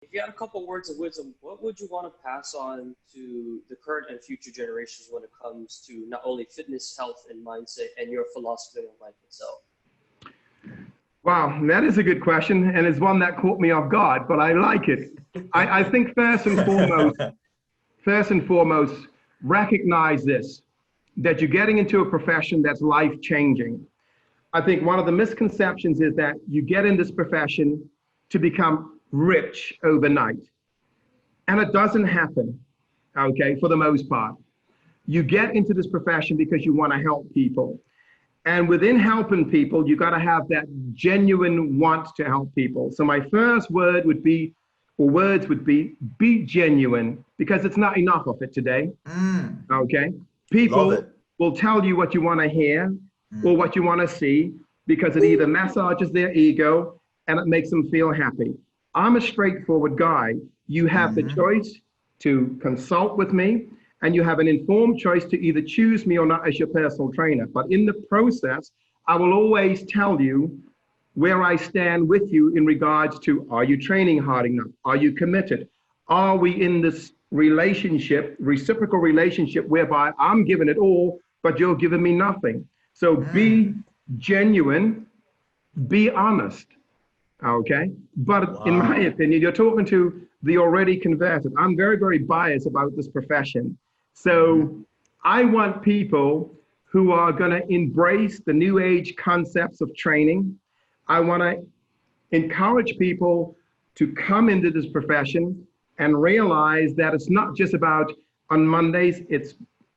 If you had a couple words of wisdom, what would you want to pass on to the current and future generations when it comes to not only fitness, health, and mindset, and your philosophy of life itself? Wow, that is a good question, and it's one that caught me off guard, but I like it. I think first and foremost, recognize this, that you're getting into a profession that's life-changing. I think one of the misconceptions is that you get in this profession to become rich overnight. And it doesn't happen, okay, for the most part. You get into this profession because you want to help people. And within helping people, you got to have that genuine want to help people. So my first word would be, or words would be genuine, because it's not enough of it today, okay? People will tell you what you want to hear or what you want to see, because it either massages their ego and it makes them feel happy. I'm a straightforward guy. You have the choice to consult with me, and you have an informed choice to either choose me or not as your personal trainer. But in the process, I will always tell you where I stand with you in regards to, are you training hard enough? Are you committed? Are we in this relationship, reciprocal relationship, whereby I'm giving it all, but you're giving me nothing? So be genuine, be honest, okay? But in my opinion, you're talking to the already converted. I'm very, very biased about this profession. So I want people who are going to embrace the new age concepts of training. I want to encourage people to come into this profession and realize that it's not just about, on Mondays, it's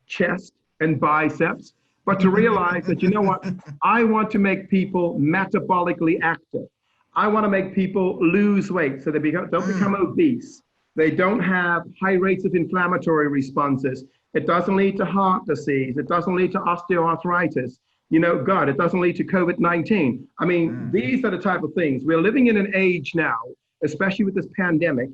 chest and biceps, but to realize that, you know what, I want to make people metabolically active. I want to make people lose weight so they don't become obese. They don't have high rates of inflammatory responses. It doesn't lead to heart disease. It doesn't lead to osteoarthritis. You know, God, it doesn't lead to COVID-19. I mean, these are the type of things. We're living in an age now, especially with this pandemic.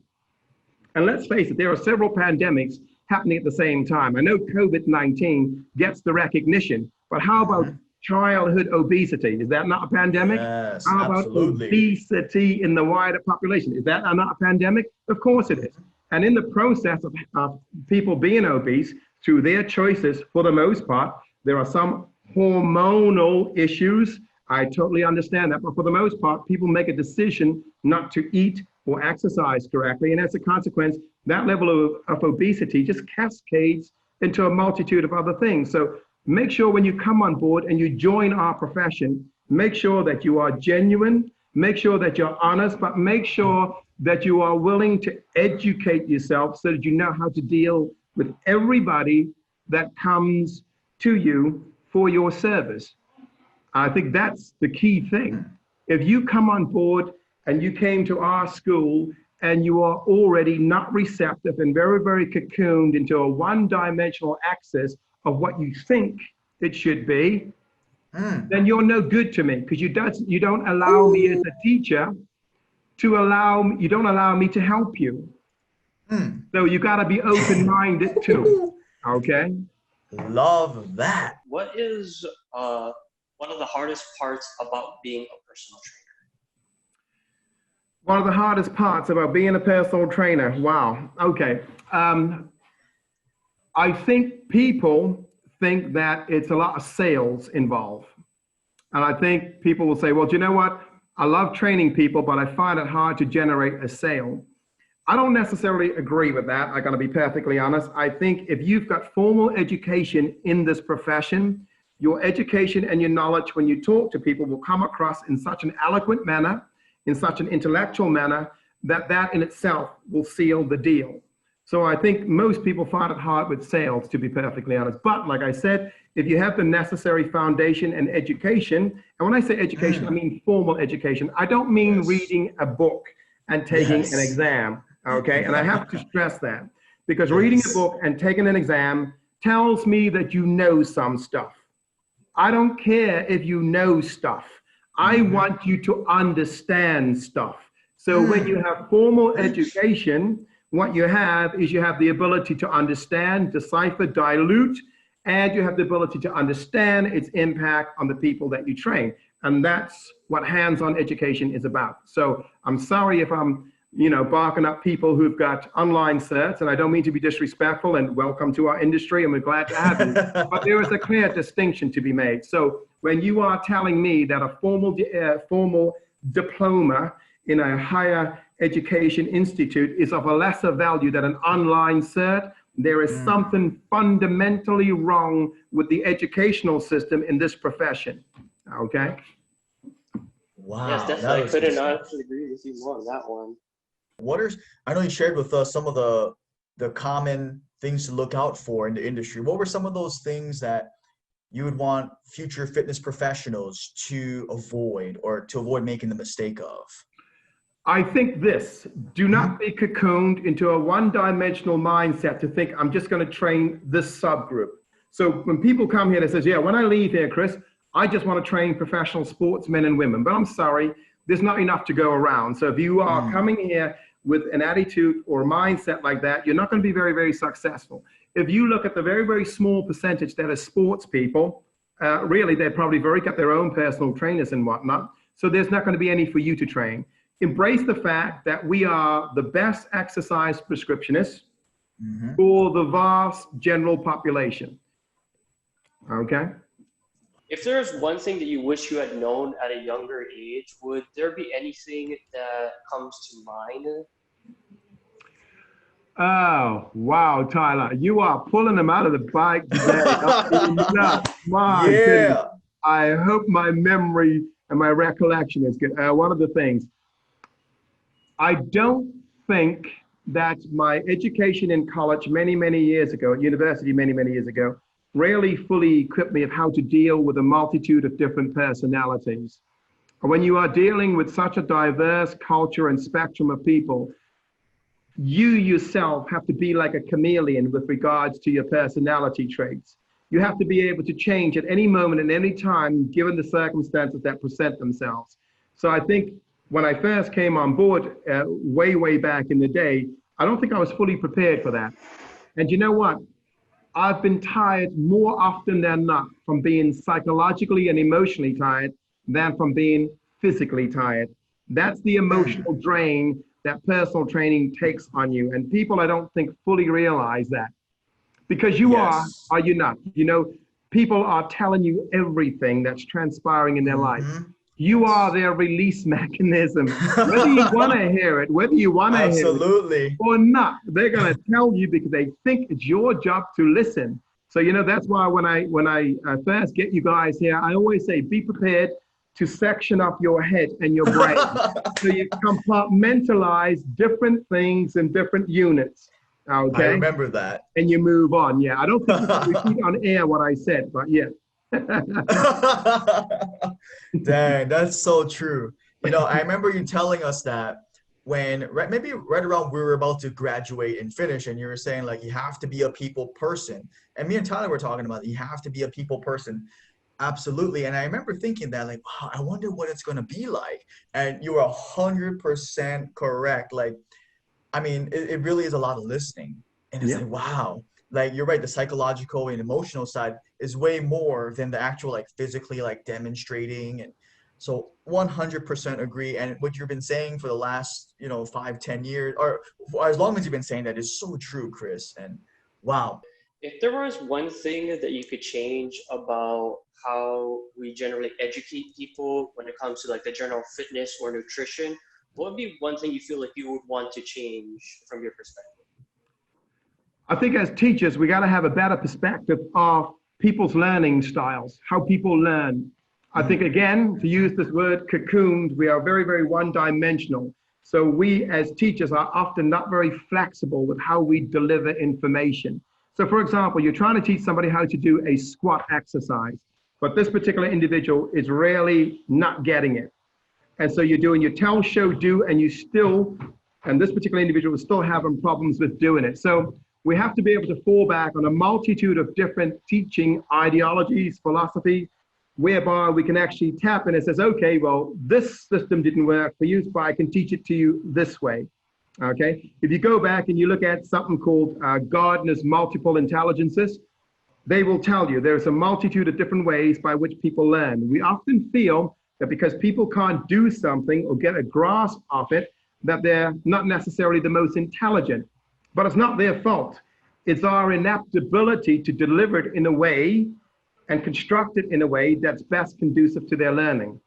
And let's face it, there are several pandemics happening at the same time. I know COVID-19 gets the recognition, but how about childhood obesity? Is that not a pandemic? Yes, how about obesity in the wider population? Is that not a pandemic? Of course it is. And in the process of people being obese, through their choices, for the most part, there are some hormonal issues. I totally understand that. But for the most part, people make a decision not to eat or exercise correctly. And as a consequence, that level of obesity just cascades into a multitude of other things. So make sure when you come on board and you join our profession, make sure that you are genuine, make sure that you're honest, but make sure that you are willing to educate yourself so that you know how to deal with everybody that comes to you for your service. I think that's the key thing. If you come on board and you came to our school and you are already not receptive and very, very cocooned into a one-dimensional axis of what you think it should be, then you're no good to me, because you don't allow me as a teacher you don't allow me to help you. So you got to be open-minded too, okay? Love that. What is one of the hardest parts about being a personal trainer? One of the hardest parts about being a personal trainer, wow, okay. I think people think that it's a lot of sales involved. And I think people will say, well, do you know what? I love training people, but I find it hard to generate a sale. I don't necessarily agree with that. I gotta be perfectly honest. I think if you've got formal education in this profession, your education and your knowledge when you talk to people will come across in such an eloquent manner, in such an intellectual manner, that in itself will seal the deal. So I think most people find it hard with sales, to be perfectly honest. But like I said, if you have the necessary foundation and education, and when I say education, I mean formal education. I don't mean reading a book and taking an exam, okay? And I have to stress that, because reading a book and taking an exam tells me that you know some stuff. I don't care if you know stuff. I want you to understand stuff. So when you have formal education, what you have is you have the ability to understand, decipher, dilute, and you have the ability to understand its impact on the people that you train. And that's what hands-on education is about. So I'm sorry if I'm barking up people who've got online certs. And I don't mean to be disrespectful, and welcome to our industry, and we're glad to have you. But there is a clear distinction to be made. So when you are telling me that a formal diploma in a higher education institute is of a lesser value than an online cert, there is something fundamentally wrong with the educational system in this profession. Okay? Wow. Yes, definitely. I couldn't actually agree with you more on that one. I know you shared with us some of the common things to look out for in the industry. What were some of those things that you would want future fitness professionals to avoid, or to avoid making the mistake of? I think this: do not be cocooned into a one-dimensional mindset to think, I'm just going to train this subgroup. So when people come here, they say, yeah, when I leave here, Chris, I just want to train professional sportsmen and women. But I'm sorry, there's not enough to go around. So if you are coming here with an attitude or a mindset like that, you're not going to be very, very successful. If you look at the very, very small percentage that are sports people, really, they're probably got their own personal trainers and whatnot. So there's not going to be any for you to train. Embrace the fact that we are the best exercise prescriptionists for the vast general population. Okay? If there's one thing that you wish you had known at a younger age, would there be anything that comes to mind? Oh, wow, Tyler. You are pulling them out of the bike today. My goodness. I hope my memory and my recollection is good. One of the things, I don't think that my education in college many, many years ago, at university many, many years ago, really fully equipped me of how to deal with a multitude of different personalities. When you are dealing with such a diverse culture and spectrum of people, you yourself have to be like a chameleon with regards to your personality traits. You have to be able to change at any moment and any time, given the circumstances that present themselves. So I think when I first came on board way, way back in the day, I don't think I was fully prepared for that. And you know what? I've been tired more often than not from being psychologically and emotionally tired than from being physically tired. That's the emotional drain that personal training takes on you. And people, I don't think, fully realize that. Because you are you not? People are telling you everything that's transpiring in their life. You are their release mechanism. Whether you want to hear it, whether you want to hear it or not, they're going to tell you because they think it's your job to listen. So, that's why when I first get you guys here, I always say, be prepared to section up your head and your brain. So you compartmentalize different things in different units. Okay? I remember that. And you move on. Yeah, I don't think you can repeat on air what I said, but yeah. Dang, that's so true. I remember you telling us that when maybe right around we were about to graduate and finish, and you were saying like you have to be a people person. And me and Tyler were talking about you have to be a people person. Absolutely. And I remember thinking that like, wow, I wonder what it's going to be like. And you were 100% correct. Like, I mean, it really is a lot of listening. And it's like, wow. Like, you're right. The psychological and emotional side is way more than the actual, like, physically, like, demonstrating. And so 100% agree. And what you've been saying for the last, 5-10 years, or as long as you've been saying that, is so true, Chris. And wow. If there was one thing that you could change about how we generally educate people when it comes to like the general fitness or nutrition, what would be one thing you feel like you would want to change from your perspective? I think as teachers, we got to have a better perspective of people's learning styles, how people learn. I think, again, to use this word cocooned, we are very, very one-dimensional. So we as teachers are often not very flexible with how we deliver information. So for example, you're trying to teach somebody how to do a squat exercise, but this particular individual is really not getting it. And so you're doing your tell, show, do, and and this particular individual is still having problems with doing it. So we have to be able to fall back on a multitude of different teaching ideologies, philosophy, whereby we can actually tap in and says, okay, well, this system didn't work for you, but I can teach it to you this way. Okay, if you go back and you look at something called Gardner's multiple intelligences, they will tell you there's a multitude of different ways by which people learn. We often feel that because people can't do something or get a grasp of it, that they're not necessarily the most intelligent, but it's not their fault. It's our inability to deliver it in a way and construct it in a way that's best conducive to their learning.